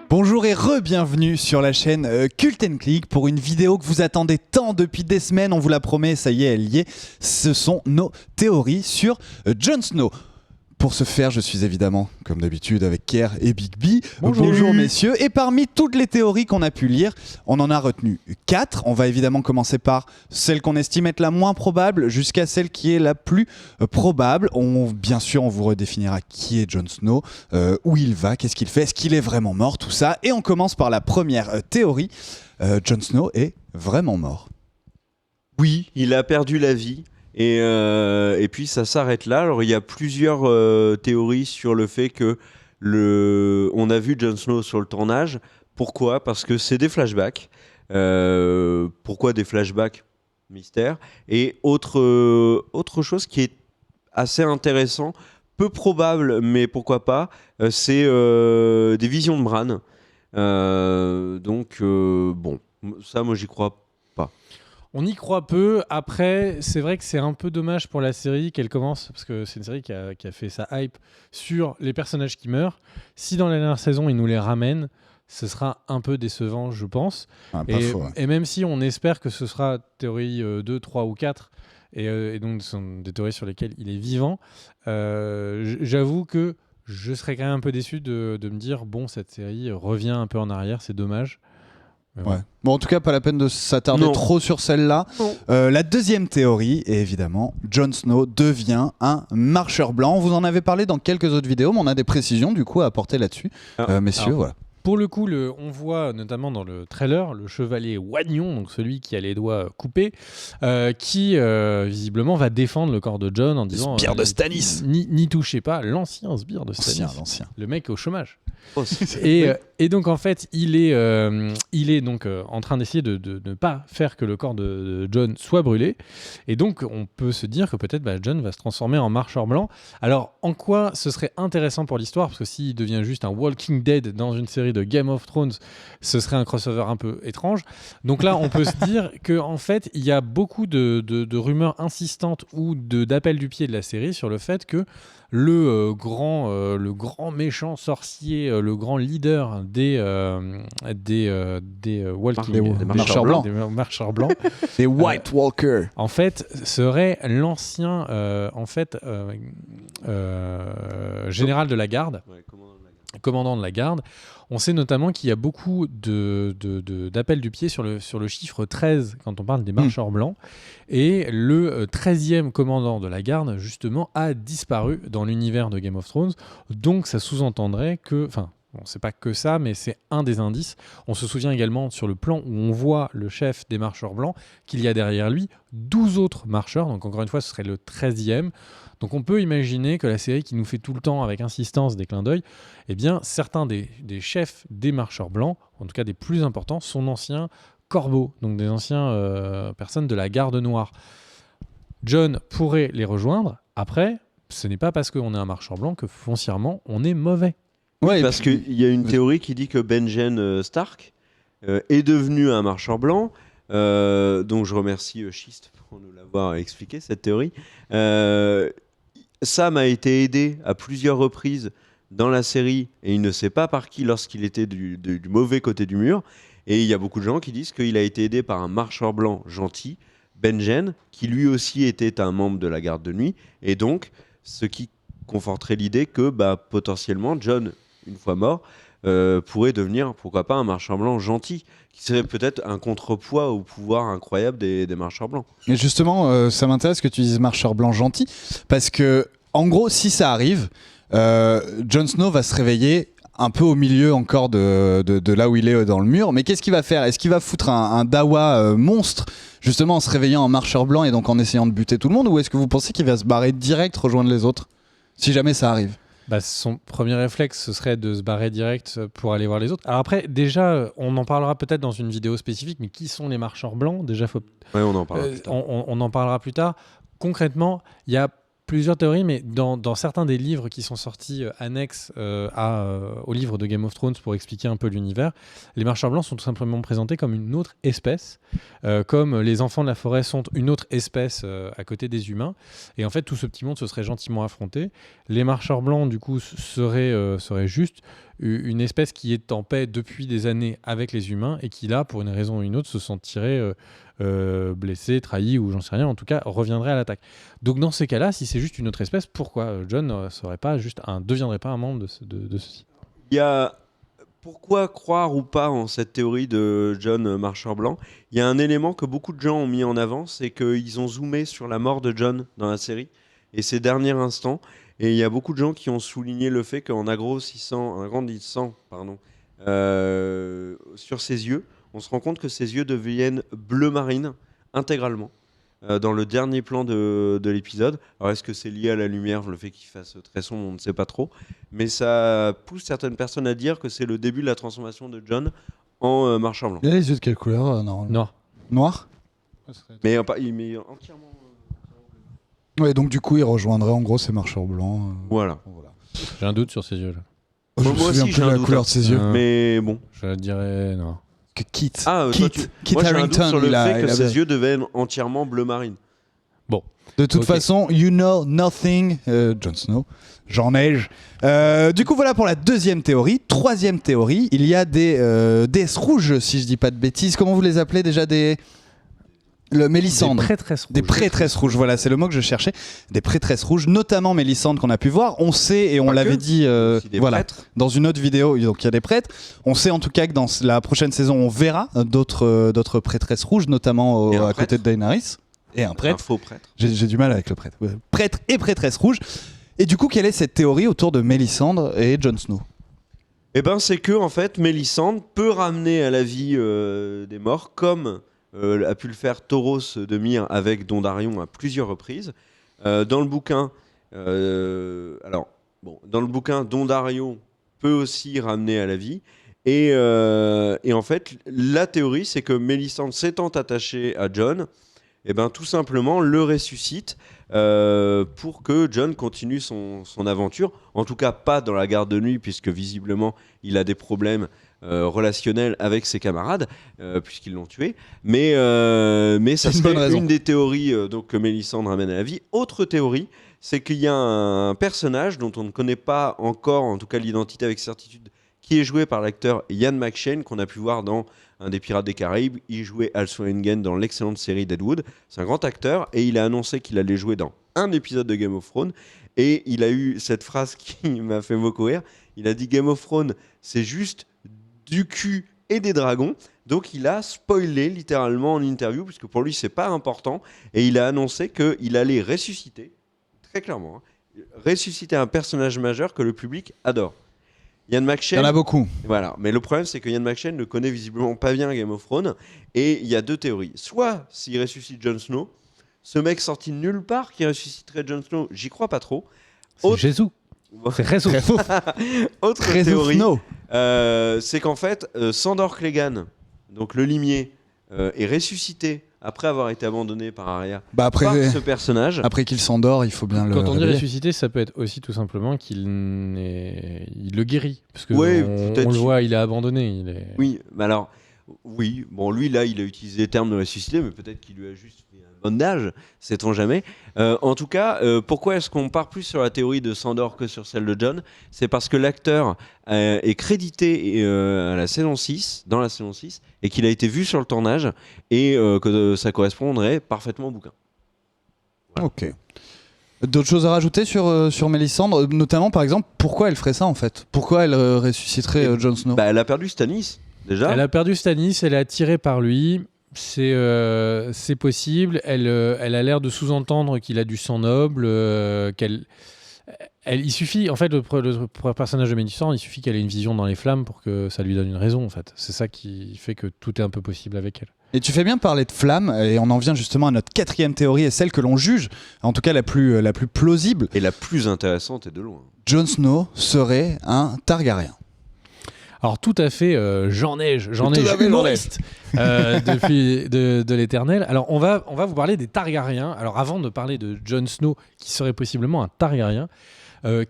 Bonjour et re-bienvenue sur la chaîne Cult & Click pour une vidéo que vous attendez tant depuis des semaines, on vous la promet, ça y est, elle y est. Ce sont nos théories sur Jon Snow. Pour ce faire, je suis évidemment, comme d'habitude, avec Kerr et Big B. Bonjour messieurs. Et parmi toutes les théories qu'on a pu lire, on en a retenu 4. On va évidemment commencer par celle qu'on estime être la moins probable jusqu'à celle qui est la plus probable. Bien sûr, on vous redéfinira qui est Jon Snow, où il va, qu'est-ce qu'il fait, est-ce qu'il est vraiment mort, tout ça. Et on commence par la première théorie. Jon Snow est vraiment mort. Oui, il a perdu la vie. Et puis ça s'arrête là. Alors il y a plusieurs théories sur le fait que on a vu Jon Snow sur le tournage. Pourquoi ? Parce que c'est des flashbacks. Pourquoi des flashbacks ? Mystère. Et autre chose qui est assez intéressant, peu probable, mais pourquoi pas, c'est des visions de Bran. Bon, ça moi j'y crois pas. On y croit peu. Après, c'est vrai que c'est un peu dommage pour la série qu'elle commence, parce que c'est une série qui a fait sa hype sur les personnages qui meurent. Si dans la dernière saison, ils nous les ramènent, ce sera un peu décevant, je pense. Et même si on espère que ce sera théorie 2, 3 ou 4, et donc ce sont des théories sur lesquelles il est vivant, j'avoue que je serais quand même un peu déçu de me dire, bon, cette série revient un peu en arrière, c'est dommage. Ouais. Bon, en tout cas, pas la peine de s'attarder trop sur celle-là. La deuxième théorie est évidemment Jon Snow devient un marcheur blanc. On vous en avait parlé dans quelques autres vidéos, mais on a des précisions du coup à apporter là-dessus. Messieurs, voilà. Pour le coup, on voit notamment dans le trailer le chevalier Wagnon, donc celui qui a les doigts coupés, qui visiblement va défendre le corps de Jon en disant sbire de Stannis. N'y touchez pas, l'ancien sbire de Stannis. L'ancien. Le mec au chômage. Et donc en fait, il est donc en train d'essayer de ne pas faire que le corps de Jon soit brûlé. Et donc on peut se dire que peut-être Jon va se transformer en marcheur blanc. Alors en quoi ce serait intéressant pour l'histoire ? Parce que s'il devient juste un Walking Dead dans une série de Game of Thrones, ce serait un crossover un peu étrange. Donc là, on peut se dire qu'en fait, il y a beaucoup de rumeurs insistantes ou d'appels du pied de la série sur le fait que le grand méchant sorcier, le grand leader des marcheurs blancs, des White Walkers, en fait, serait l'ancien général de la garde. Ouais, commandant de la garde. On sait notamment qu'il y a beaucoup d'appels du pied sur le chiffre 13 quand on parle des marcheurs blancs. Et le 13e commandant de la garde, justement, a disparu dans l'univers de Game of Thrones. Donc ça sous-entendrait que... Enfin, bon, c'est pas que ça, mais c'est un des indices. On se souvient également sur le plan où on voit le chef des marcheurs blancs qu'il y a derrière lui 12 autres marcheurs. Donc encore une fois, ce serait le 13e. Donc on peut imaginer que la série qui nous fait tout le temps avec insistance des clins d'œil, eh bien certains des chefs des marcheurs blancs, en tout cas des plus importants, sont d'anciens corbeaux, donc des anciens personnes de la garde noire. Jon pourrait les rejoindre. Après, ce n'est pas parce qu'on est un marcheur blanc que foncièrement on est mauvais. Ouais, parce qu'il y a une théorie qui dit que Benjen Stark est devenu un marcheur blanc. Donc je remercie Schist pour nous l'avoir expliqué, cette théorie. Sam a été aidé à plusieurs reprises dans la série et il ne sait pas par qui lorsqu'il était du mauvais côté du mur. Et il y a beaucoup de gens qui disent qu'il a été aidé par un marcheur blanc gentil, Benjen, qui lui aussi était un membre de la garde de nuit. Et donc, ce qui conforterait l'idée que potentiellement Jon, une fois mort, pourrait devenir, pourquoi pas, un marcheur blanc gentil, qui serait peut-être un contrepoids au pouvoir incroyable des marcheurs blancs. Mais justement, ça m'intéresse que tu dises marcheur blanc gentil, parce que, en gros, si ça arrive, Jon Snow va se réveiller un peu au milieu encore de là où il est dans le mur, mais qu'est-ce qu'il va faire ? Est-ce qu'il va foutre un dawa monstre, justement en se réveillant en marcheur blanc et donc en essayant de buter tout le monde, ou est-ce que vous pensez qu'il va se barrer direct, rejoindre les autres, si jamais ça arrive ? Son premier réflexe, ce serait de se barrer direct pour aller voir les autres. Alors après, déjà, on en parlera peut-être dans une vidéo spécifique, mais qui sont les marcheurs blancs ? Déjà, on en parlera plus tard. On en parlera plus tard. Concrètement, il y a plusieurs théories, mais dans certains des livres qui sont sortis annexes au livre de Game of Thrones pour expliquer un peu l'univers, les marcheurs blancs sont tout simplement présentés comme une autre espèce, comme les enfants de la forêt sont une autre espèce à côté des humains. Et en fait, tout ce petit monde se serait gentiment affronté. Les marcheurs blancs, du coup, seraient juste une espèce qui est en paix depuis des années avec les humains et qui là, pour une raison ou une autre, se sentirait blessé, trahi ou j'en sais rien, en tout cas reviendrait à l'attaque. Donc dans ces cas-là, si c'est juste une autre espèce, pourquoi Jon ne deviendrait pas un membre de ceci? Il y a pourquoi croire ou pas en cette théorie de Jon Marcheur Blanc. Il y a un élément que beaucoup de gens ont mis en avant, c'est qu'ils ont zoomé sur la mort de Jon dans la série et ses derniers instants. Et il y a beaucoup de gens qui ont souligné le fait qu'en agrandissant sur ses yeux, on se rend compte que ses yeux deviennent bleu marine intégralement dans le dernier plan de l'épisode. Alors est-ce que c'est lié à la lumière, le fait qu'il fasse très sombre, on ne sait pas trop. Mais ça pousse certaines personnes à dire que c'est le début de la transformation de Jon en marcheur blanc. Il a les yeux de quelle couleur Noir. Noir. Mais entièrement... Ouais, donc du coup, il rejoindrait en gros ces marcheurs blancs. Voilà. J'ai un doute sur ses yeux là. Je me Moi souviens aussi, plus j'ai de un la doute, couleur de ses yeux. Mais bon. Je dirais non. Que Kit. Moi, Kit j'ai un doute Harington, sur le fait que il ses yeux devaient être entièrement bleu marine. De toute Ok. façon, you know nothing, Jon Snow. Jean-Neige. Du coup, voilà pour la deuxième théorie. Troisième théorie, il y a des déesses rouges, si je dis pas de bêtises. Comment vous les appelez déjà le Mélisandre. Des prêtresses rouges, voilà, c'est le mot que je cherchais. Des prêtresses rouges, notamment Mélisandre qu'on a pu voir. On sait, et on Pas l'avait que, dit des voilà, prêtres. dans une autre vidéo, donc il y a des prêtres. On sait en tout cas que dans la prochaine saison, on verra d'autres prêtresses rouges, notamment Et un à côté prêtre. de Daenerys. Et un Un prêtre. faux prêtre. J'ai du mal avec le prêtre. Prêtre et prêtresse rouge. Et du coup, quelle est cette théorie autour de Mélisandre et Jon Snow? Eh ben, c'est que en fait, Mélisandre peut ramener à la vie des morts, comme a pu le faire Tauros de Myre avec Dondarion à plusieurs reprises. Dans le bouquin, Dondarion peut aussi ramener à la vie. Et en fait, la théorie, c'est que Mélisandre, s'étant attachée à Jon, eh ben, tout simplement le ressuscite pour que Jon continue son aventure. En tout cas, pas dans la garde de nuit, puisque visiblement, il a des problèmes relationnels avec ses camarades, puisqu'ils l'ont tué. Mais ça C'est une bonne serait raison. une des théories donc, que Mélisandre ramène à la vie. Autre théorie, c'est qu'il y a un personnage dont on ne connaît pas encore, en tout cas l'identité avec certitude, qui est joué par l'acteur Ian McShane, qu'on a pu voir dans un des Pirates des Caraïbes. Il jouait Al Swearingen dans l'excellente série Deadwood. C'est un grand acteur et il a annoncé qu'il allait jouer dans un épisode de Game of Thrones. Et il a eu cette phrase qui m'a fait beaucoup rire. Il a dit Game of Thrones, c'est juste du cul et des dragons. Donc il a spoilé littéralement en interview, puisque pour lui c'est pas important. Et il a annoncé qu'il allait ressusciter, très clairement, ressusciter un personnage majeur que le public adore. Ian Il y McShane, en a beaucoup. voilà. Mais le problème, c'est que Ian McShane ne connaît visiblement pas bien Game of Thrones. Et il y a deux théories. Soit, s'il ressuscite Jon Snow, ce mec sorti de nulle part qui ressusciterait Jon Snow, j'y crois pas trop. C'est Jésus. C'est Jésus. Autre théorie, c'est qu'en fait, Sandor Clegane, donc le limier, est ressuscité après avoir été abandonné par Arya Bah par après, ce personnage. après qu'il s'endort, il faut bien le Quand on dit réveiller. ressusciter, ça peut être aussi tout simplement il le guérit. Parce que Ouais, on peut-être. le voit, il est abandonné. Oui, mais alors, oui, bon, lui, là, il a utilisé le terme de ressusciter, mais peut-être qu'il lui a juste fait un bondage, sait-on jamais. En tout cas, pourquoi est-ce qu'on part plus sur la théorie de Sandor que sur celle de Jon? C'est parce que l'acteur est crédité à la saison 6, dans la saison 6, et qu'il a été vu sur le tournage, et que ça correspondrait parfaitement au bouquin. Ok. D'autres choses à rajouter sur Mélisandre, notamment par exemple, pourquoi elle ferait ça en fait? Pourquoi elle ressusciterait Jon Snow? Bah, elle a perdu Stannis, déjà. Elle a perdu Stannis, elle est attirée par lui. C'est possible. Elle a l'air de sous-entendre qu'il a du sang noble. Il suffit, en fait, le personnage de Mélisandre, il suffit qu'elle ait une vision dans les flammes pour que ça lui donne une raison. En fait, c'est ça qui fait que tout est un peu possible avec elle. Et tu fais bien parler de flammes, et on en vient justement à notre quatrième théorie, et celle que l'on juge, en tout cas la plus plausible. Et la plus intéressante est de loin. Jon Snow serait un Targaryen. Alors tout à fait, Jean-Neige, humoriste depuis de l'Éternel. Alors on va vous parler des Targaryens. Alors avant de parler de Jon Snow, qui serait possiblement un Targaryen,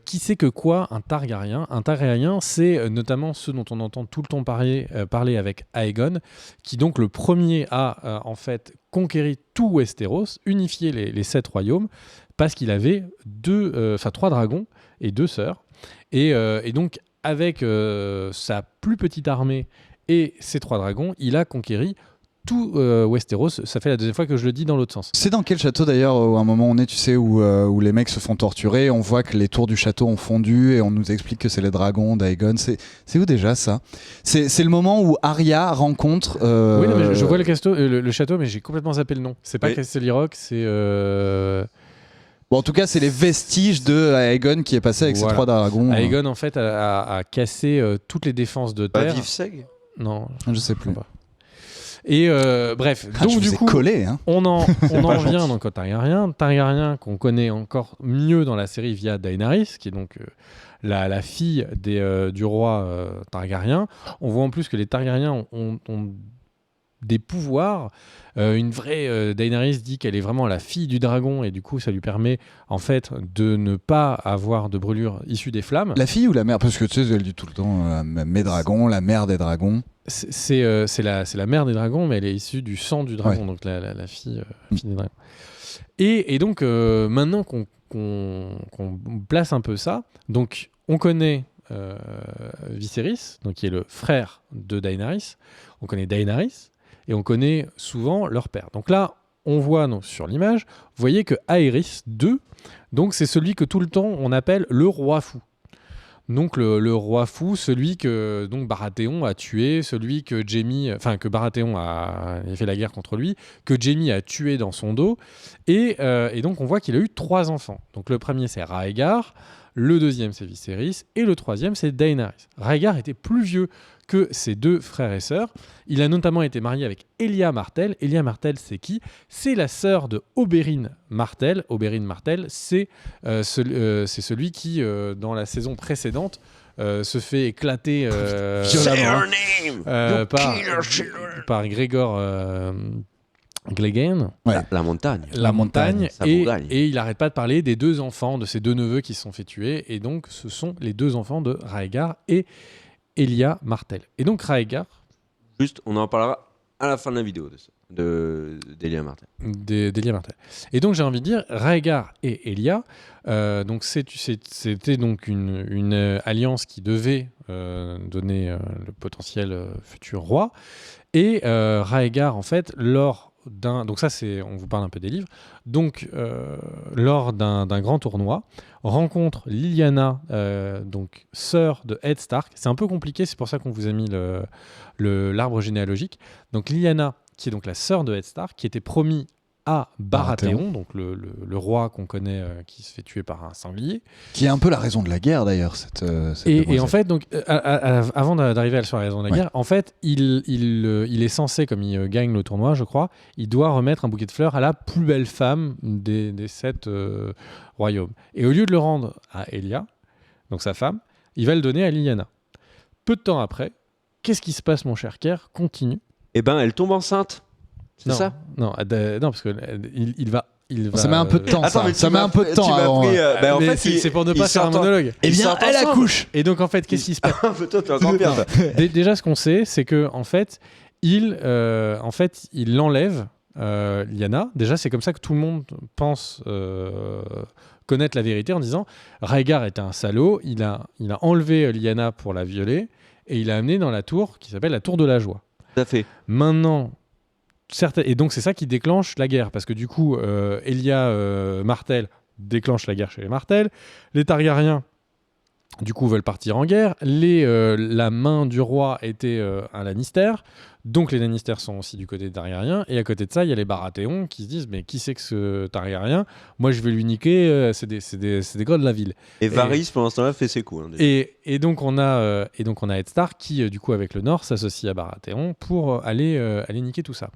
qui sait que quoi un Targaryen? Un Targaryen, c'est notamment ceux dont on entend tout le temps parler avec Aegon, qui donc le premier a en fait conquéri tout Westeros, unifié les 7 royaumes, parce qu'il avait 3 dragons et 2 sœurs. Et donc avec sa plus petite armée et ses 3 dragons, il a conquéri tout Westeros. Ça fait la deuxième fois que je le dis dans l'autre sens. C'est dans quel château d'ailleurs où à un moment on est, tu sais, où les mecs se font torturer, on voit que les tours du château ont fondu et on nous explique que c'est les dragons d'Aegon. C'est où déjà ça ? C'est le moment où Arya rencontre... Oui, non, mais je vois le château, mais j'ai complètement zappé le nom. C'est pas Castle Rock, c'est... Bon, en tout cas, c'est les vestiges de Aegon qui est passé avec ses 3 dragons. Aegon, en fait, a cassé toutes les défenses de terre. Pas Vivseg ? Non, je sais plus. Et bref, donc du coup, collé, hein. on en vient donc au Targaryen qu'on connaît encore mieux dans la série via Daenerys, qui est donc la fille du roi Targaryen. On voit en plus que les Targaryens ont des pouvoirs. Une vraie Daenerys dit qu'elle est vraiment la fille du dragon et du coup ça lui permet en fait de ne pas avoir de brûlure issue des flammes. La fille ou la mère ? Parce que tu sais, elle dit tout le temps mes dragons, la mère des dragons. C'est la mère des dragons, mais elle est issue du sang du dragon, donc la fille, fille des dragons. Et donc maintenant qu'on place un peu ça, donc on connaît Viserys, donc qui est le frère de Daenerys, on connaît Daenerys, et on connaît souvent leur père. Donc là, on voit donc, sur l'image, vous voyez que Aerys II, donc c'est celui que tout le temps on appelle le roi fou. Donc le roi fou, celui que donc Baratheon a tué, celui que que Baratheon a fait la guerre contre lui, que Jaime a tué dans son dos, et donc on voit qu'il a eu 3 enfants. Donc le premier c'est Rhaegar, le deuxième c'est Viserys, et le troisième c'est Daenerys. Rhaegar était plus vieux que ses 2 frères et sœurs. Il a notamment été marié avec Elia Martell. Elia Martell, c'est qui ? C'est la sœur de Oberyn Martell. Oberyn Martell, c'est celui qui, dans la saison précédente, se fait éclater par Grégor Clegane. Ouais. La montagne. La montagne. Ça vous gagne. Et il n'arrête pas de parler des 2 enfants, de ses 2 neveux qui se sont fait tuer. Et donc, ce sont les 2 enfants de Rhaegar et Elia Martell. Et donc Rhaegar... Juste, on en parlera à la fin de la vidéo d'Elia Martell. D'Elia Martell. Et donc j'ai envie de dire, Rhaegar et Elia, donc c'était donc une alliance qui devait donner le potentiel futur roi. Et Rhaegar, en fait, donc ça on vous parle un peu des livres, donc lors d'un grand tournoi, rencontre Lyanna, donc sœur de Ed Stark. C'est un peu compliqué, c'est pour ça qu'on vous a mis l'arbre généalogique. Donc Lyanna, qui est donc la sœur de Ed Stark, qui était promis à Baratheon, donc le roi qu'on connaît qui se fait tuer par un sanglier. Qui est un peu la raison de la guerre d'ailleurs. Et en fait, donc, avant d'arriver sur la raison de la guerre, en fait, il est censé, comme il gagne le tournoi, je crois, il doit remettre un bouquet de fleurs à la plus belle femme des 7 royaumes. Et au lieu de le rendre à Elia, donc sa femme, il va le donner à Lyanna. Peu de temps après, qu'est-ce qui se passe, mon cher Kerr ? Continue. Eh ben, elle tombe enceinte. C'est ça ? Non, parce que il va. Ça met un peu de temps. Attends, ça met un peu de temps. En fait, c'est pour ne pas faire un monologue. Eh bien, elle accouche. Et donc en fait, qu'est-ce qui se passe ? Toi, t'es encore pire. Déjà, ce qu'on sait, c'est que en fait, il l'enlève, Lyanna. Déjà, c'est comme ça que tout le monde pense connaître la vérité en disant Rhaegar était un salaud. Il a enlevé Lyanna pour la violer et il l'a amenée dans la tour qui s'appelle la tour de la joie. Tout à fait. Maintenant. Et donc c'est ça qui déclenche la guerre, parce que du coup, Elia Martell déclenche la guerre chez les Martell, les Targaryens, du coup, veulent partir en guerre, la main du roi était un Lannister, donc les Lannister sont aussi du côté des Targaryens, et à côté de ça, il y a les Baratheons qui se disent, mais qui c'est que ce Targaryen ? Moi, je vais lui niquer, c'est des gars de la ville. Et Varys, pendant ce temps-là, fait ses coups. Hein, et donc on a Ed Stark qui, du coup, avec le Nord, s'associe à Baratheon pour aller niquer tout ça.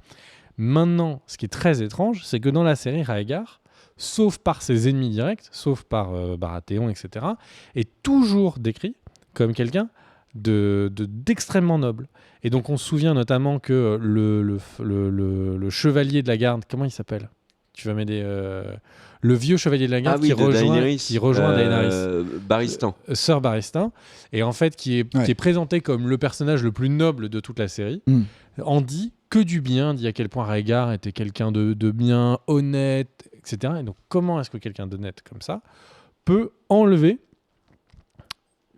Maintenant, ce qui est très étrange, c'est que dans la série, Rhaegar, sauf par ses ennemis directs, sauf par Baratheon, etc., est toujours décrit comme quelqu'un d'extrêmement noble. Et donc on se souvient notamment que le chevalier de la garde, comment il s'appelle ? Tu vas m'aider. Le vieux chevalier de la garde qui rejoint Daenerys. Barristan. Sœur Barristan. Et en fait, qui est présenté comme le personnage le plus noble de toute la série. En dit que du bien, dit à quel point Rhaegar était quelqu'un de bien, honnête, etc. Et donc comment est-ce que quelqu'un d'honnête comme ça peut enlever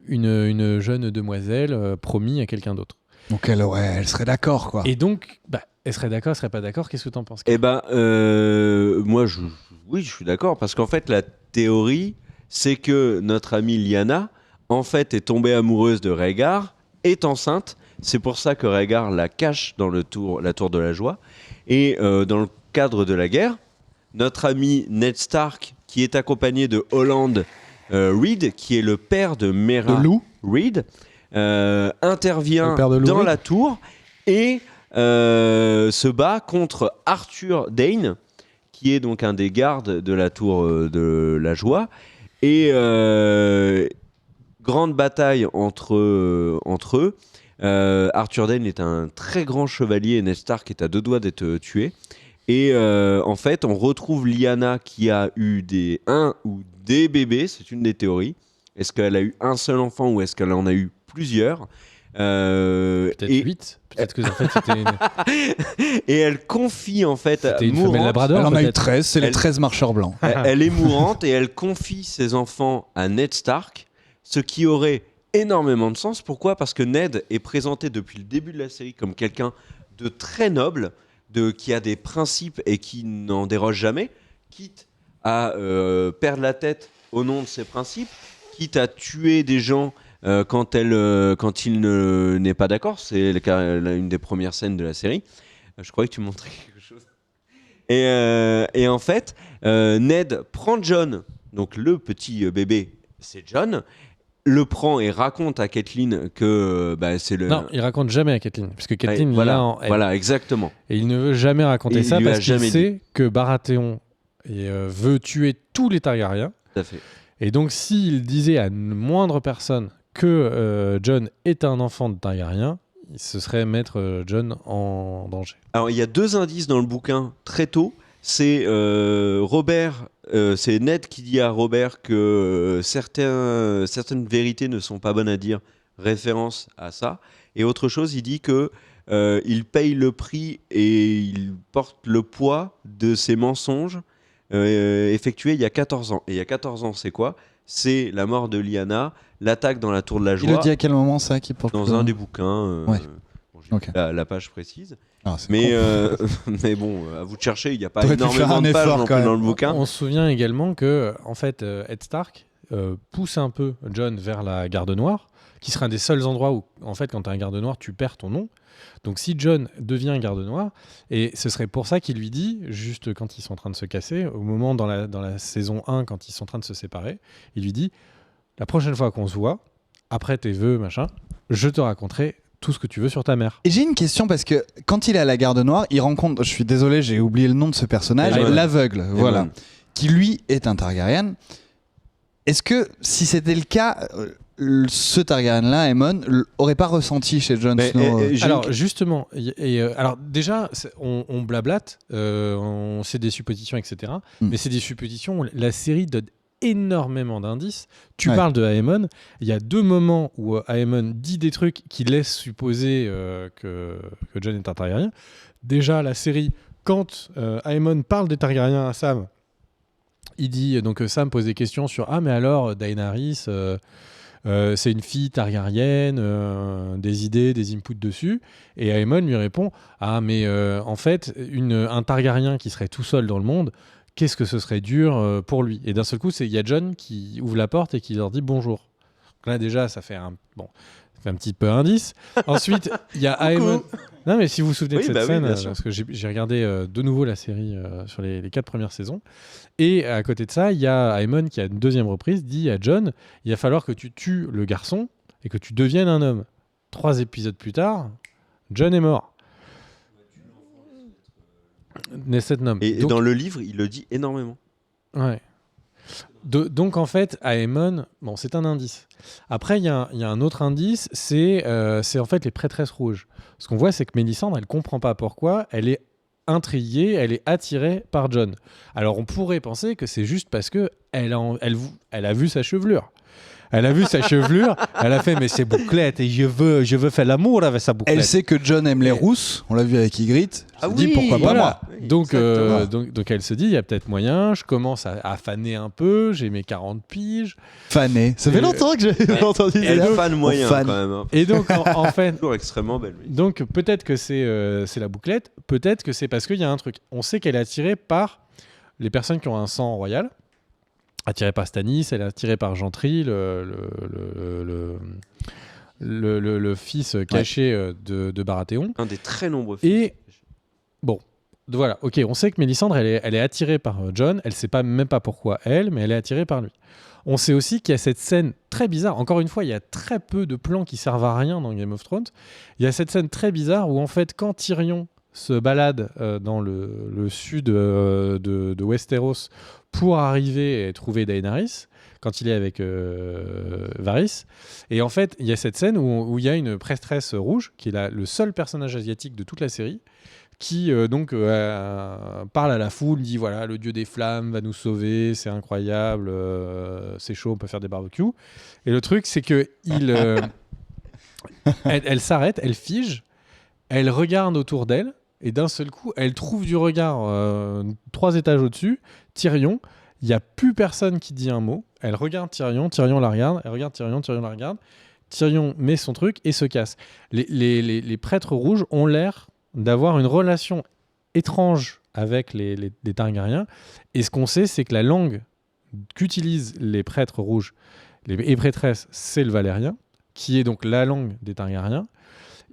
une jeune demoiselle promise à quelqu'un d'autre. Donc elle serait d'accord, quoi. Et donc, elle serait d'accord, elle serait pas d'accord. Qu'est-ce que t'en penses? Eh ben, moi, oui, je suis d'accord, parce qu'en fait, la théorie, c'est que notre amie Lyanna, en fait, est tombée amoureuse de Rhaegar, est enceinte. C'est pour ça que Rhaegar la cache dans la tour de la joie. Et dans le cadre de la guerre, notre ami Ned Stark, qui est accompagné de Holland Reed, qui est le père de Mera Reed, intervient dans la tour et se bat contre Arthur Dayne, qui est donc un des gardes de la tour de la joie. Et grande bataille entre eux. Arthur Dayne est un très grand chevalier et Ned Stark est à 2 doigts d'être tué. Et en fait, on retrouve Lyanna qui a eu un ou des bébés, c'est une des théories. Est-ce qu'elle a eu un seul enfant ou est-ce qu'elle en a eu plusieurs? Peut-être 8. Peut-être que en fait, c'était et elle confie en fait c'était une femelle labrador. Elle en a eu 13, c'est les 13 marcheurs blancs. Elle est mourante et elle confie ses enfants à Ned Stark, ce qui aurait énormément de sens. Pourquoi ? Parce que Ned est présenté depuis le début de la série comme quelqu'un de très noble, qui a des principes et qui n'en déroge jamais, quitte à perdre la tête au nom de ses principes, quitte à tuer des gens quand il n'est pas d'accord. C'est une des premières scènes de la série. Je croyais que tu montrais quelque chose. Et en fait, Ned prend Jon, donc le petit bébé, c'est Jon, le prend et raconte à Catelyn que c'est le... Non, il raconte jamais à Catelyn, puisque Catelyn voilà, exactement. Et il ne veut jamais raconter ça parce qu'il sait que Baratheon veut tuer tous les Targaryens. Tout à fait. Et donc, s'il disait à une moindre personne que Jon est un enfant de Targaryen, ce serait mettre Jon en danger. Alors, il y a 2 indices dans le bouquin très tôt. C'est c'est Ned qui dit à Robert que certaines vérités ne sont pas bonnes à dire, référence à ça. Et autre chose, il dit que il paye le prix et il porte le poids de ses mensonges effectués il y a 14 ans. Et il y a 14 ans, c'est quoi ? C'est la mort de Lyanna, l'attaque dans la tour de la joie. Il le dit à quel moment ça qui porte Dans un des bouquins. Ouais. J'ai la page précise. Ah, mais bon, à vous de chercher, il n'y a pas énormément de pages non plus dans le bouquin. On se souvient également que en fait, Ed Stark pousse un peu Jon vers la Garde Noire, qui sera un des seuls endroits où, en fait, quand tu es un Garde Noire, tu perds ton nom. Donc si Jon devient Garde Noire, et ce serait pour ça qu'il lui dit, juste quand ils sont en train de se casser, au moment dans la saison 1, quand ils sont en train de se séparer, il lui dit, la prochaine fois qu'on se voit, après tes vœux, machin, je te raconterai tout ce que tu veux sur ta mère. Et j'ai une question parce que quand il est à la Garde Noire, il rencontre, je suis désolé, j'ai oublié le nom de ce personnage, l'aveugle, voilà, qui lui est un Targaryen. Est-ce que si c'était le cas, ce Targaryen-là, Aemon, aurait pas ressenti chez Jon Snow Alors justement, alors déjà, on blablate, c'est des suppositions, etc. Mais c'est des suppositions où la série donne énormément d'indices. Tu parles de Aemon, il y a 2 moments où Aemon dit des trucs qui laissent supposer que Jon est un Targaryen. Déjà, la série, quand Aemon parle des Targaryens à Sam, il dit, donc Sam pose des questions sur « Ah, mais alors, Daenerys, c'est une fille Targaryenne, des idées, des inputs dessus ?» Et Aemon lui répond « Ah, mais en fait, un Targaryen qui serait tout seul dans le monde, qu'est-ce que ce serait dur pour lui ?» Et d'un seul coup, il y a Jon qui ouvre la porte et qui leur dit bonjour. Donc là, déjà, ça fait un petit peu indice. Ensuite, il y a Aemon. Non, mais si vous vous souvenez de cette scène, parce que j'ai regardé de nouveau la série sur les 4 premières saisons. Et à côté de ça, il y a Aemon qui, à une 2e reprise, dit à Jon, il va falloir que tu tues le garçon et que tu deviennes un homme. 3 épisodes plus tard, Jon est mort. Et donc, dans le livre, il le dit énormément. Ouais. Donc en fait, Aemon, c'est un indice. Après, il y a un autre indice, c'est en fait les prêtresses rouges. Ce qu'on voit, c'est que Mélisandre, elle comprend pas pourquoi, elle est intriguée, elle est attirée par Jon. Alors on pourrait penser que c'est juste parce que elle a vu sa chevelure. Elle a vu sa chevelure, elle a fait mais c'est bouclette et je veux faire l'amour avec sa bouclette. Elle sait que John aime les rousses, on l'a vu avec Ygritte. Ah Elle se dit oui, pourquoi pas Voilà. moi. Oui, Donc, exactement. donc elle se dit, il y a peut-être moyen, je commence à faner un peu, j'ai mes 40 piges. Fané. Ça fait longtemps que j'ai entendu Elle ça. fan moyen fan. quand même. Hein. Et donc, en fait, Toujours extrêmement belle. Oui. donc peut-être que c'est la bouclette, peut-être que c'est parce qu'il y a un truc. On sait qu'elle est attirée par les personnes qui ont un sang royal, attirée par Stannis, elle est attirée par Gentry, le fils caché de Baratheon. Un des très nombreux films. Et bon, voilà, ok, on sait que Mélisandre, elle est attirée par John, elle sait même pas pourquoi elle, mais elle est attirée par lui. On sait aussi qu'il y a cette scène très bizarre, encore une fois, il y a très peu de plans qui servent à rien dans Game of Thrones. Il y a cette scène très bizarre où en fait, quand Tyrion se balade dans le sud de Westeros pour arriver et trouver Daenerys, quand il est avec Varys. Et en fait, il y a cette scène où il y a une prêtresse rouge, qui est le seul personnage asiatique de toute la série, qui parle à la foule, dit voilà, le dieu des flammes va nous sauver, c'est incroyable, c'est chaud, on peut faire des barbecues. Et le truc, c'est que elle s'arrête, elle fige, elle regarde autour d'elle, et d'un seul coup, elle trouve du regard 3 étages au-dessus, Tyrion. Il n'y a plus personne qui dit un mot. Elle regarde Tyrion, Tyrion la regarde, elle regarde Tyrion, Tyrion la regarde. Tyrion met son truc et se casse. Les prêtres rouges ont l'air d'avoir une relation étrange avec les Targaryens. Et ce qu'on sait, c'est que la langue qu'utilisent les prêtres rouges et prêtresses, c'est le valérien, qui est donc la langue des Targaryens.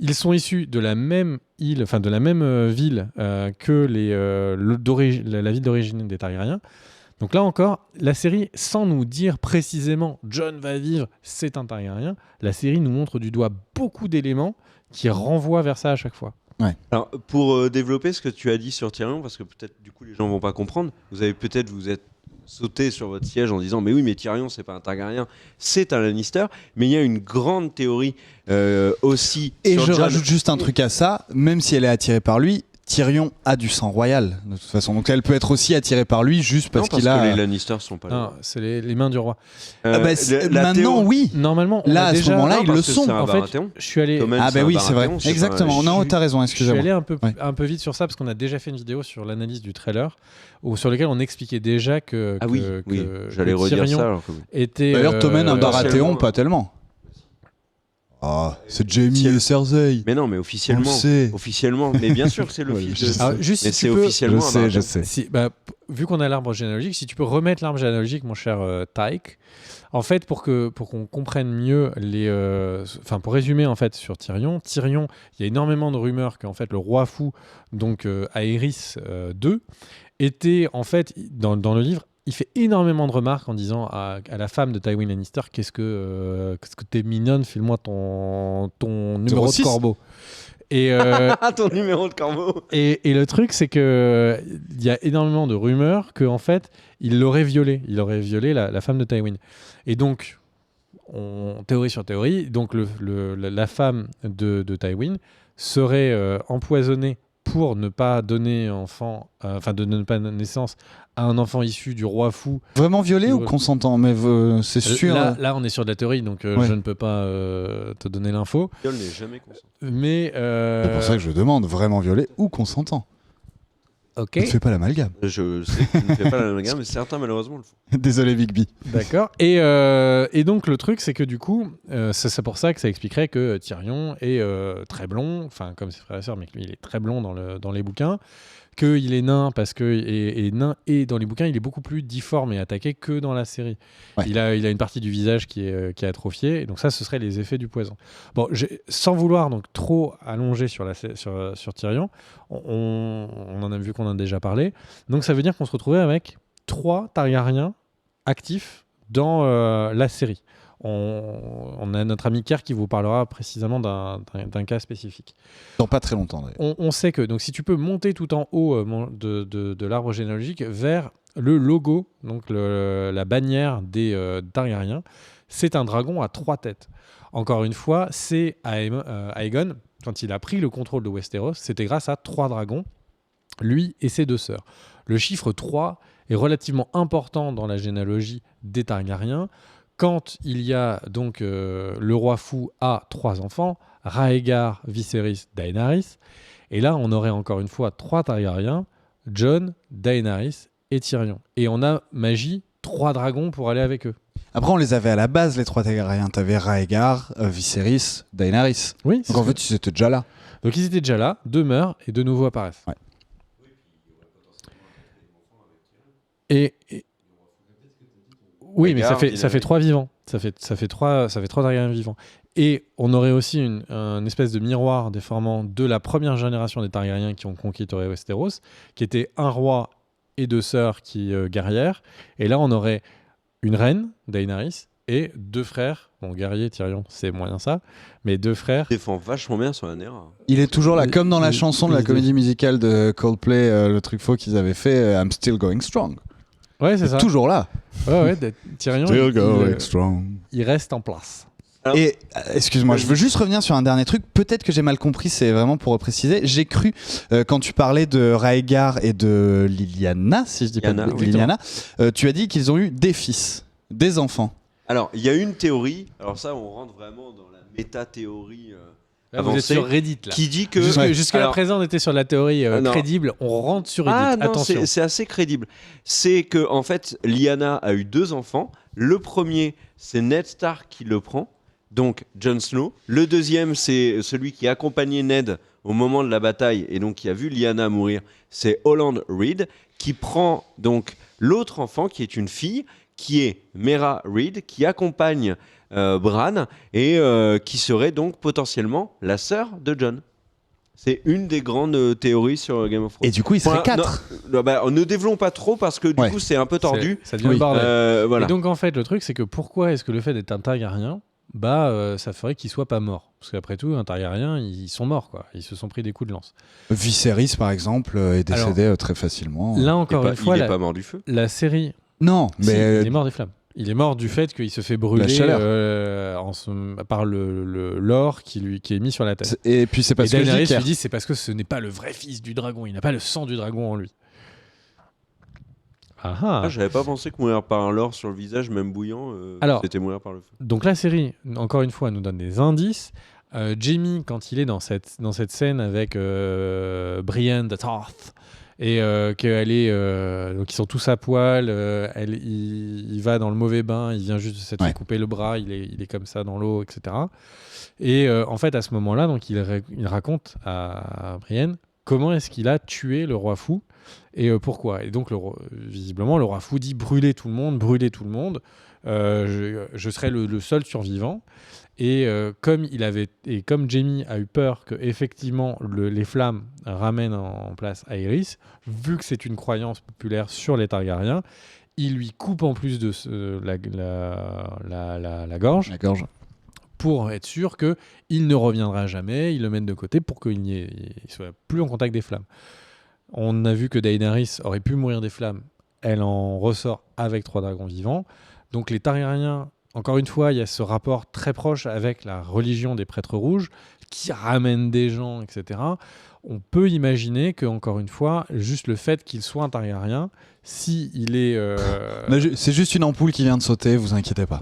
Ils sont issus de la même île, enfin de la même ville que la ville d'origine des Targaryens. Donc là encore, la série, sans nous dire précisément John va vivre, c'est un Targaryen, la série nous montre du doigt beaucoup d'éléments qui renvoient vers ça à chaque fois. Ouais. Alors, pour développer ce que tu as dit sur Tyrion, parce que peut-être du coup les gens vont pas comprendre, vous êtes sauté sur votre siège en disant mais oui, mais Tyrion c'est pas un Targaryen, c'est un Lannister. Mais il y a une grande théorie aussi. Et sur je Jon. rajoute juste un truc à ça, même si elle est attirée par lui, Tyrion a du sang royal de toute façon, donc elle peut être aussi attirée par lui juste parce Non, parce qu'il a. que les Lannister sont pas là. Non, c'est les mains du roi. Ah bah, maintenant oui. Normalement, on Là a à ce déjà... moment-là Non, ils parce le que sont. c'est un En fait, Baratheon. je suis allé... Tommen, Ah c'est bah un oui c'est vrai. Baratheon, c'est Exactement. pas- Non t'as raison. Je suis Excusez-moi. allé Ouais. un peu vite sur ça parce qu'on a déjà fait une vidéo sur l'analyse du trailer sur lequel on expliquait déjà que Ah oui, oui, j'allais redire Tyrion ça. Alors que... était... D'ailleurs Tommen un Baratheon officiellement, pas tellement. Ah c'est Jaime et Cersei. Mais non, mais On officiellement. le sait. Officiellement. Mais bien sûr que c'est le Ouais, fils je de. sais. Alors, juste Mais si tu c'est peux- officiellement. un Baratheon. Si, vu qu'on a l'arbre généalogique, si tu peux remettre l'arbre généalogique, mon cher Taïk, en fait, pour qu'on comprenne mieux pour résumer en fait sur Tyrion, il y a énormément de rumeurs qu'en fait le roi fou, donc Aerys II, était en fait dans le livre. Il fait énormément de remarques en disant à la femme de Tywin Lannister qu'est-ce que t'es mignonne, file-moi ton numéro de 06. corbeau. Et Ah, ton numéro de corbeau. Et le truc, c'est que il y a énormément de rumeurs qu'en fait, il l'aurait violée. Il aurait violé la femme de Tywin. Et donc, théorie sur théorie, donc la femme de Tywin serait empoisonnée pour ne pas donner de ne pas donner naissance à un enfant issu du roi fou. Vraiment violé ou consentant? Mais c'est sûr. Là, on est sur de la théorie, donc Ouais. je ne peux pas te donner l'info. Viol n'est jamais consenti. Mais C'est pour ça que je demande vraiment violé ou consentant. ok. Ne fais pas l'amalgame. Je sais que tu ne fais pas la même mais certains malheureusement le font. Désolé Bigby. D'accord. Et donc le truc, c'est que du coup, c'est pour ça que ça expliquerait que Tyrion est très blond, enfin comme ses frères et sœurs, mais que lui, il est très blond dans les bouquins, qu'il est nain parce que est nain et dans les bouquins, il est beaucoup plus difforme et attaqué que dans la série. Ouais. Il a une partie du visage qui est atrophiée, et donc ça, ce serait les effets du poison. Bon, sans vouloir donc trop allonger sur Tyrion, on en a vu qu'on en a déjà parlé. Donc ça veut dire qu'on se retrouvait avec 3 Targaryens actifs dans la série. On a notre ami Kerr qui vous parlera précisément d'un cas spécifique. Dans pas très longtemps d'ailleurs. On sait que donc si tu peux monter tout en haut de l'arbre généalogique vers le logo, donc la bannière des Targaryens, c'est un dragon à 3 têtes. Encore une fois, c'est Aegon, quand il a pris le contrôle de Westeros, c'était grâce à 3 dragons, lui et ses 2 sœurs. Le chiffre 3 est relativement important dans la généalogie des Targaryens. quand il y a donc le roi fou a 3 enfants, Rhaegar, Viserys, Daenerys, et là on aurait encore une fois 3 Targaryens, Jon, Daenerys et Tyrion. Et on a magie 3 dragons pour aller avec eux. Après, on les avait à la base, les 3 Targaryens. T'avais Rhaegar, Viserys, Daenerys. Oui, Donc en fait, ils étaient déjà là. Donc ils étaient déjà là, 2 meurent et de nouveau apparaissent. Ouais. Et oui, mais Rhaegar, ça fait 3 vivants. Ça fait 3 Targaryens vivants. Et on aurait aussi un espèce de miroir déformant de la première génération des Targaryens qui ont conquis Westeros, qui était un roi et 2 sœurs qui guerrières. Et là, on aurait une reine, Daenerys, et 2 frères. Bon, guerrier, Tyrion, c'est moyen ça, mais 2 frères. Il défend vachement bien sur la Nera. Il est toujours là, comme dans la chanson de la oui. comédie musicale de Coldplay, le truc faux qu'ils avaient fait, I'm Still Going Strong. Ouais, c'est ça. Toujours là. Ouais, Tyrion, Still going strong. il reste en place. Alors- Et excuse-moi, je veux juste revenir sur un dernier truc. Peut-être que j'ai mal compris, c'est vraiment pour préciser. J'ai cru, quand tu parlais de Rhaegar et de Lyanna, si je dis pas Lyanna, de oui. Lyanna, tu as dit qu'ils ont eu des fils, des enfants. Alors, il y a une théorie, alors ça, on rentre vraiment dans la méta-théorie Là, vous êtes avancée, sur Reddit, là. qui dit que... Jusqu'à Alors- présent, on était sur la théorie non. crédible. On rentre sur Reddit. Ah non, Attention. c'est assez crédible. C'est que en fait, Lyanna a eu 2 enfants. Le premier, c'est Ned Stark qui le prend, donc Jon Snow. Le deuxième, c'est celui qui accompagnait Ned au moment de la bataille et donc qui a vu Lyanna mourir. C'est Holland Reed qui prend donc l'autre enfant qui est une fille, qui est Mera Reed, qui accompagne Bran et qui serait donc potentiellement la sœur de Jon. C'est une des grandes théories sur Game of Thrones. Et du coup, ils seraient Voilà, 4. ne développons pas trop parce que du Ouais. coup c'est un peu tordu. Ça devient Oui. le bordel. Voilà. Et donc, en fait, le truc, c'est que pourquoi est-ce que le fait d'être un Targaryen, ça ferait qu'il soit pas mort? Parce qu'après tout, un Targaryen, ils sont morts, quoi. Ils se sont pris des coups de lance. Viserys, par exemple, est décédé très facilement. Là, encore une fois, il est pas mort du feu. la série. Non, Si, mais il est mort des flammes. Il est mort du fait qu'il se fait brûler chaleur. par l'or qui est mis sur la tête. et puis c'est Et parce que je Daenerys dis lui dit c'est parce que ce n'est pas le vrai fils du dragon. Il n'a pas le sang du dragon en lui. Ah ah. Ah, j'avais pas pensé que mourir par un lore sur le visage, même bouillant, Alors- c'était mourir par le feu. Donc la série, encore une fois, nous donne des indices. Jaime, quand il est dans cette scène avec Brienne de Tarth, et qu'elle est, donc ils sont tous à poil, il va dans le mauvais bain, il vient juste de s'être fait couper le bras, il est comme ça dans l'eau, etc. Et en fait, à ce moment-là, donc il raconte à Brienne comment est-ce qu'il a tué le roi fou et pourquoi. Et donc visiblement, le roi fou dit brûlez tout le monde. Je serai le seul survivant. Et comme Jaime a eu peur que effectivement les flammes ramènent en place Aerys, vu que c'est une croyance populaire sur les Targaryens, il lui coupe en plus de la gorge la gorge. pour être sûr qu'il ne reviendra jamais. Il le mène de côté pour qu'il ne soit plus en contact des flammes. On a vu que Daenerys aurait pu mourir des flammes. Elle en ressort avec 3 dragons vivants. Donc les Targaryens, encore une fois, il y a ce rapport très proche avec la religion des prêtres rouges qui ramène des gens, etc. On peut imaginer que, encore une fois, juste le fait qu'il soit un Targaryen, si il est... C'est juste une ampoule qui vient de sauter, vous inquiétez pas.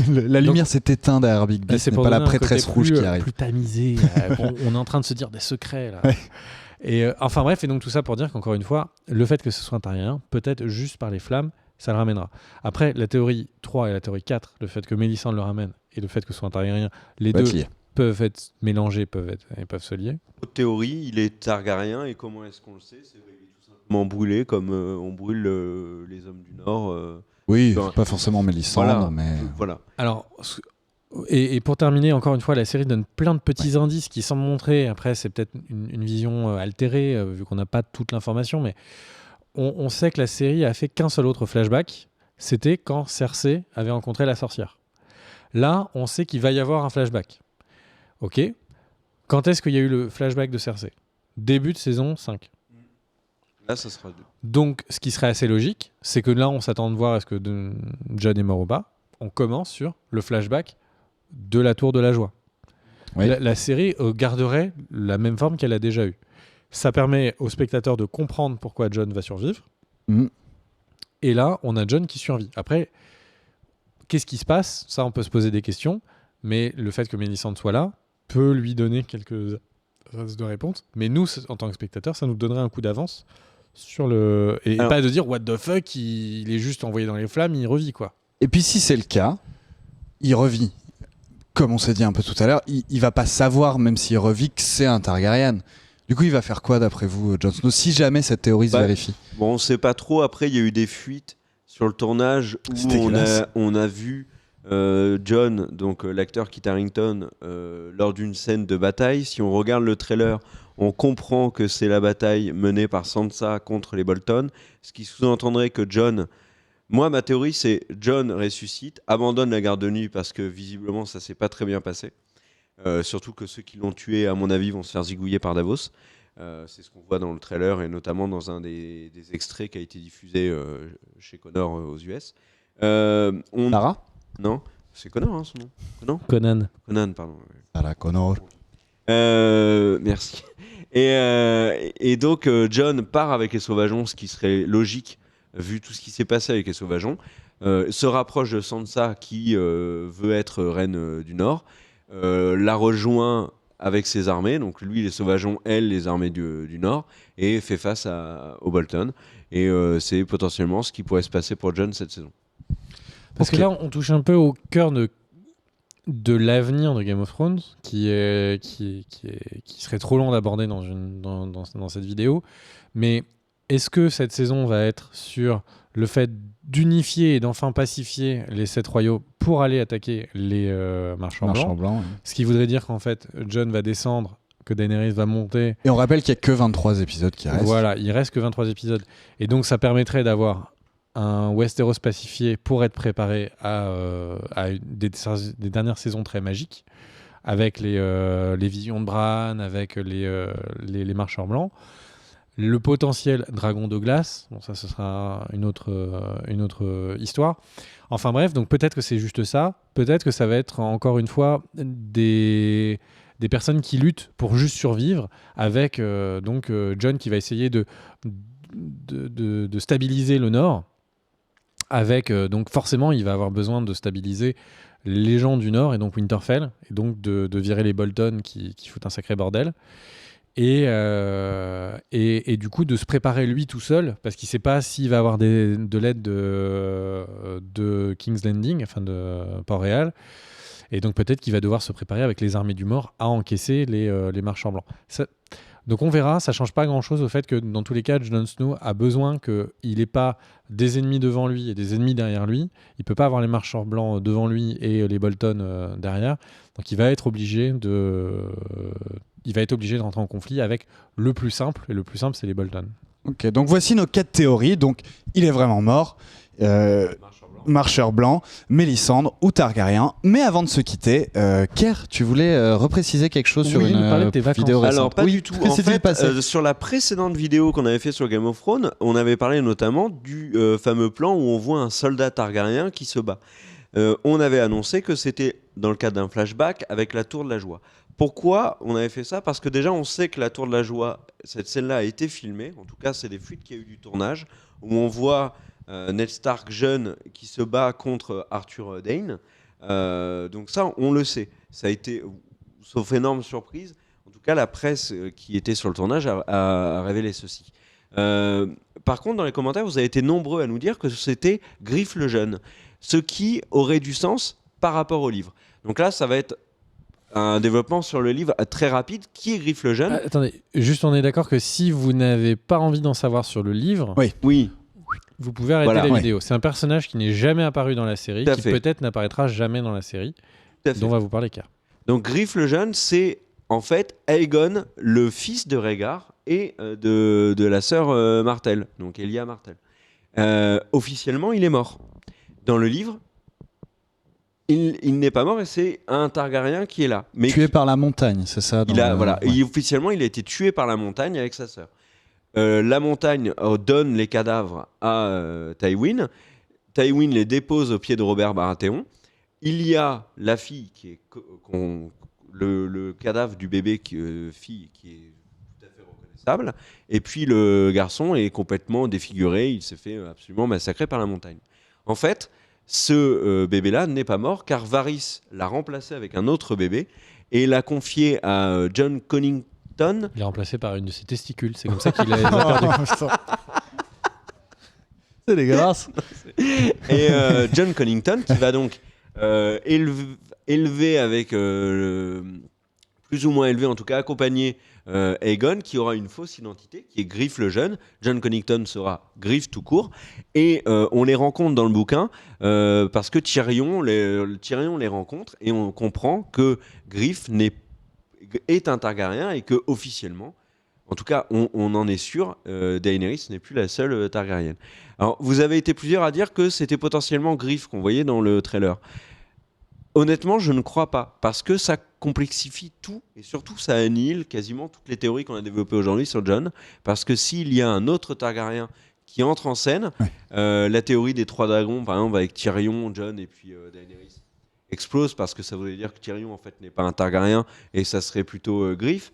La lumière s'est éteinte derrière Big B, ce n'est pas la prêtresse rouge qui arrive. plus tamisé. On est en train de se dire des secrets, là. Ouais. Et enfin bref, et donc tout ça pour dire qu'encore une fois, le fait que ce soit un Targaryen, peut-être juste par les flammes, ça le ramènera. Après, la théorie 3 et la théorie 4, le fait que Mélisande le ramène et le fait que ce soit un Targaryen, les deux peuvent être mélangés, peuvent se lier. Autre théorie, il est Targaryen et comment est-ce qu'on le sait? C'est qu'il est tout simplement brûlé comme on brûle les hommes du Nord. Oui, pas forcément Mélisande, voilà, mais... Voilà. Alors... Et pour terminer, encore une fois, la série donne plein de petits indices qui semblent montrer, après c'est peut-être une vision altérée, vu qu'on n'a pas toute l'information, mais on sait que la série a fait qu'un seul autre flashback, c'était quand Cersei avait rencontré la sorcière. Là, on sait qu'il va y avoir un flashback. Ok. Quand est-ce qu'il y a eu le flashback de Cersei? Début de saison 5. Là, ça sera 2. Donc, ce qui serait assez logique, c'est que là, on s'attend de voir est-ce que Jon est mort ou pas. On commence sur le flashback de la Tour de la Joie. Oui. La série garderait la même forme qu'elle a déjà eue. Ça permet aux spectateurs de comprendre pourquoi Jon va survivre. Mm. Et là, on a Jon qui survit. Après, qu'est-ce qui se passe ? Ça, on peut se poser des questions, mais le fait que Mélisandre soit là peut lui donner quelques phrases de réponse. Mais nous, en tant que spectateurs, ça nous donnerait un coup d'avance sur le... Et Alors... pas de dire, what the fuck, il est juste envoyé dans les flammes, il revit, quoi. Et puis si c'est le cas, il revit. Comme on s'est dit un peu tout à l'heure, il va pas savoir, même s'il revit, que c'est un Targaryen. Du coup, il va faire quoi d'après vous, Jon Snow, si jamais cette théorie se vérifie ? Bon, on sait pas trop. Après, il y a eu des fuites sur le tournage où on a vu Jon, donc l'acteur Kit Harington, lors d'une scène de bataille. Si on regarde le trailer, on comprend que c'est la bataille menée par Sansa contre les Bolton, ce qui sous-entendrait que Jon... Moi, ma théorie, c'est Jon ressuscite, abandonne la garde de nuit parce que visiblement, ça s'est pas très bien passé. Surtout que ceux qui l'ont tué, à mon avis, vont se faire zigouiller par Davos. C'est ce qu'on voit dans le trailer et notamment dans un des extraits qui a été diffusé chez Connor aux US. Lara ? Non, c'est Connor, hein, son nom. Conan, pardon. Lara Connor. Merci. Et donc, Jon part avec les Sauvageons, ce qui serait logique vu tout ce qui s'est passé avec les Sauvageons. Se rapproche de Sansa qui veut être reine du Nord. La rejoint avec ses armées, donc lui les Sauvageons, elle les armées du Nord, et fait face aux Bolton. Et c'est potentiellement ce qui pourrait se passer pour Jon cette saison. Parce que là, on touche un peu au cœur de l'avenir de Game of Thrones, qui serait trop long d'aborder dans cette vidéo. Mais est-ce que cette saison va être sur le fait d'unifier et d'enfin pacifier les 7 royaux pour aller attaquer les marchands blancs, oui. Ce qui voudrait dire qu'en fait, Jon va descendre, que Daenerys va monter. Et on rappelle qu'il n'y a que 23 épisodes qui restent. Voilà, il reste que 23 épisodes. Et donc, ça permettrait d'avoir un Westeros pacifié pour être préparé à des dernières saisons très magiques, avec les visions de Bran, avec les marcheurs blancs. Le potentiel dragon de glace, bon, ça ce sera une autre histoire. Enfin bref, donc peut-être que c'est juste ça, peut-être que ça va être encore une fois des personnes qui luttent pour juste survivre, avec Jon qui va essayer de stabiliser le Nord, avec donc forcément il va avoir besoin de stabiliser les gens du Nord et donc Winterfell, et donc de virer les Bolton qui foutent un sacré bordel. Et du coup de se préparer lui tout seul, parce qu'il ne sait pas s'il va avoir de l'aide de King's Landing, enfin de Port-Réal, et donc peut-être qu'il va devoir se préparer avec les armées du Mort à encaisser les marchands blancs. Donc on verra, ça ne change pas grand-chose au fait que dans tous les cas, Jon Snow a besoin qu'il n'ait pas des ennemis devant lui et des ennemis derrière lui. Il ne peut pas avoir les marchands blancs devant lui et les Bolton derrière. Donc il va être obligé de rentrer en conflit avec le plus simple, et le plus simple, c'est les Bolton. Ok, donc voici nos 4 théories. Donc, il est vraiment mort. Marcheur blanc, Mélisandre ou Targaryen. Mais avant de se quitter, Ker, tu voulais repréciser quelque chose sur une vidéo récente. Alors, pas du tout. En fait, sur la précédente vidéo qu'on avait fait sur Game of Thrones, on avait parlé notamment du fameux plan où on voit un soldat Targaryen qui se bat. On avait annoncé que c'était dans le cadre d'un flashback avec la Tour de la Joie. Pourquoi on avait fait ça ? Parce que déjà, on sait que la Tour de la Joie, cette scène-là a été filmée. En tout cas, c'est des fuites qu'il y a eu du tournage, où on voit Ned Stark jeune qui se bat contre Arthur Dayne. Donc ça, on le sait. Ça a été, sauf énorme surprise, en tout cas, la presse qui était sur le tournage a révélé ceci. Par contre, dans les commentaires, vous avez été nombreux à nous dire que c'était Griff le Jeune, ce qui aurait du sens par rapport au livre. Donc là, ça va être un développement sur le livre très rapide. Qui est Griff le Jeune ? Attendez, juste on est d'accord que si vous n'avez pas envie d'en savoir sur le livre, oui. Vous pouvez arrêter la vidéo. C'est un personnage qui n'est jamais apparu dans la série, qui peut-être n'apparaîtra jamais dans la série, dont va vous parler Ker. Donc Griff le Jeune, c'est en fait Aegon, le fils de Rhaegar et de la sœur Martell, donc Elia Martell. Officiellement, il est mort. Dans le livre, il n'est pas mort et c'est un Targaryen qui est là. Mais tué par la montagne, c'est ça Et officiellement, il a été tué par la montagne avec sa sœur. La montagne donne les cadavres à Tywin. Tywin les dépose au pied de Robert Baratheon. Il y a la fille qui est le cadavre du bébé fille qui est tout à fait reconnaissable. Et puis le garçon est complètement défiguré. Il s'est fait absolument massacrer par la montagne. En fait, ce bébé-là n'est pas mort car Varys l'a remplacé avec un autre bébé et l'a confié à John Connington. Il est remplacé par une de ses testicules. C'est comme ça qu'il a perdu. C'est dégueulasse. Et John Connington qui va donc élever avec plus ou moins élevé, en tout cas accompagner Aegon, qui aura une fausse identité, qui est Griff le jeune. John Connington sera Griff tout court. Et on les rencontre dans le bouquin parce que Tyrion les rencontre et on comprend que Griff est un Targaryen et que officiellement, en tout cas, on en est sûr, Daenerys n'est plus la seule Targaryenne. Alors, vous avez été plusieurs à dire que c'était potentiellement Griff qu'on voyait dans le trailer. Honnêtement, je ne crois pas, parce que ça complexifie tout, et surtout ça annihile quasiment toutes les théories qu'on a développées aujourd'hui sur Jon, parce que s'il y a un autre Targaryen qui entre en scène, la théorie des 3 dragons, par exemple avec Tyrion, Jon et puis Daenerys, explose, parce que ça voudrait dire que Tyrion en fait n'est pas un Targaryen, et ça serait plutôt Griff.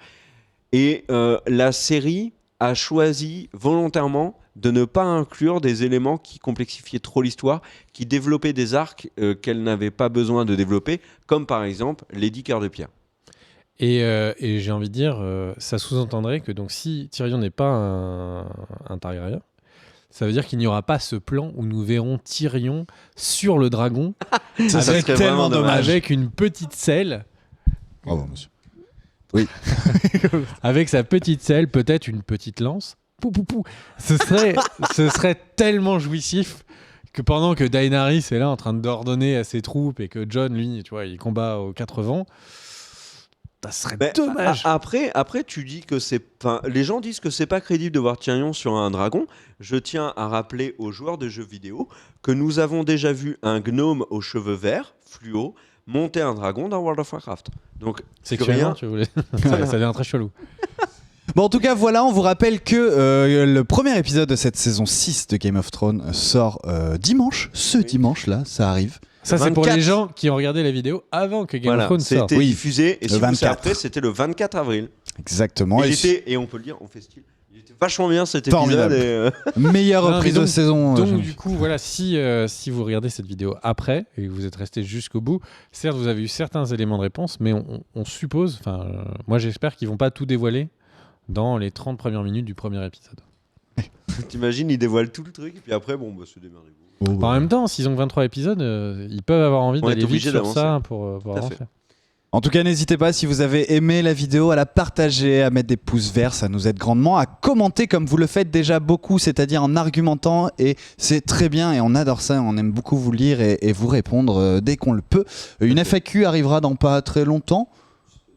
Et la série a choisi volontairement de ne pas inclure des éléments qui complexifiaient trop l'histoire, qui développaient des arcs qu'elle n'avait pas besoin de développer, comme par exemple Lady Cœur de Pierre. Et j'ai envie de dire, ça sous-entendrait que donc, si Tyrion n'est pas un Targaryen, ça veut dire qu'il n'y aura pas ce plan où nous verrons Tyrion sur le dragon Ça serait tellement dommage. avec une petite selle. Bravo, monsieur. Avec sa petite selle, peut-être une petite lance. Pou, pou, pou. Ce serait tellement jouissif que pendant que Daenerys est là en train d'ordonner à ses troupes et que Jon, lui, tu vois, il combat aux 4 vents, ça serait dommage. Après, tu dis que les gens disent que c'est pas crédible de voir Tyrion sur un dragon. Je tiens à rappeler aux joueurs de jeux vidéo que nous avons déjà vu un gnome aux cheveux verts, fluo, monter un dragon dans World of Warcraft. Donc, sexuellement, tu voulais. Ça devient très chelou. Bon, en tout cas, voilà, on vous rappelle que le premier épisode de cette saison 6 de Game of Thrones sort dimanche. Dimanche-là, ça arrive. Ça, c'est pour les gens qui ont regardé la vidéo avant que Game of Thrones sorte. C'était diffusé, et le 24. Après, c'était le 24 avril. Exactement. Et on peut le dire, on fait style. Il était vachement bien cet épisode. Meilleure reprise de saison. Donc, du coup, voilà, si vous regardez cette vidéo après et que vous êtes resté jusqu'au bout, certes, vous avez eu certains éléments de réponse, mais on suppose, moi j'espère qu'ils vont pas tout dévoiler dans les 30 premières minutes du premier épisode. T'imagines, ils dévoilent tout le truc et puis après, se démerdez-vous. En même temps, s'ils ont 23 épisodes, ils peuvent avoir envie d'aller vite sur ça pour avancer. En tout cas, n'hésitez pas, si vous avez aimé la vidéo, à la partager, à mettre des pouces verts, ça nous aide grandement, à commenter comme vous le faites déjà beaucoup, c'est-à-dire en argumentant, et c'est très bien, et on adore ça, on aime beaucoup vous lire et vous répondre dès qu'on le peut. Une FAQ arrivera dans pas très longtemps.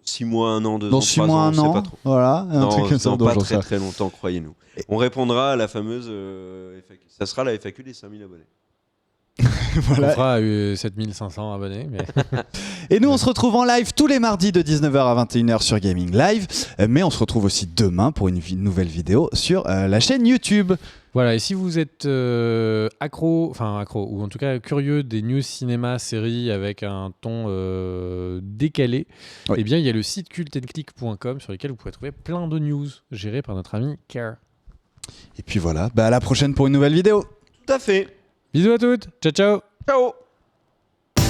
6 mois, 1 an, 2 ans, dans 6 3 mois, ans, 1 an, pas trop. Voilà, un truc comme ça. Non, pas très longtemps, croyez-nous. On répondra à la fameuse FAQ. Ça sera la FAQ des 5000 abonnés. Voilà. On fera 7500 abonnés. Mais... Et nous, on se retrouve en live tous les mardis de 19h à 21h sur Gaming Live. Mais on se retrouve aussi demain pour une nouvelle vidéo sur la chaîne YouTube. Voilà, et si vous êtes accro, ou en tout cas curieux des news cinéma, séries avec un ton décalé, eh bien il y a le site cultandclick.com sur lequel vous pouvez trouver plein de news gérées par notre ami Care. Et puis voilà, à la prochaine pour une nouvelle vidéo. Tout à fait. Bisous à toutes, ciao ciao. Ciao.